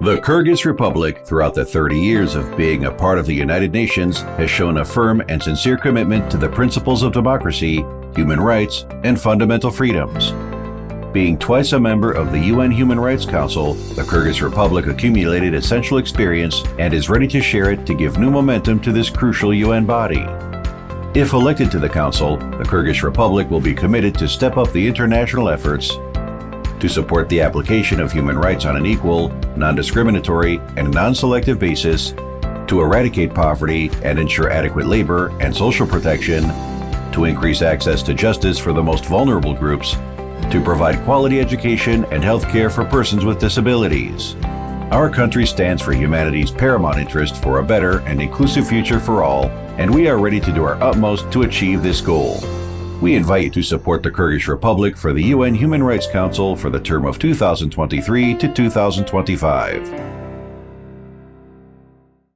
The Kyrgyz Republic, throughout the 30 years of being a part of the United Nations, has shown a firm and sincere commitment to the principles of democracy, human rights, and fundamental freedoms. Being twice a member of the UN Human Rights Council, the Kyrgyz Republic accumulated essential experience and is ready to share it to give new momentum to this crucial UN body. If elected to the Council, the Kyrgyz Republic will be committed to step up the international efforts to support the application of human rights on an equal, non-discriminatory, and non-selective basis, to eradicate poverty and ensure adequate labor and social protection, to increase access to justice for the most vulnerable groups, to provide quality education and health care for persons with disabilities. Our country stands for humanity's paramount interest for a better and inclusive future for all, and we are ready to do our utmost to achieve this goal. We invite you to support the Kyrgyz Republic for the UN Human Rights Council for the term of 2023 to 2025.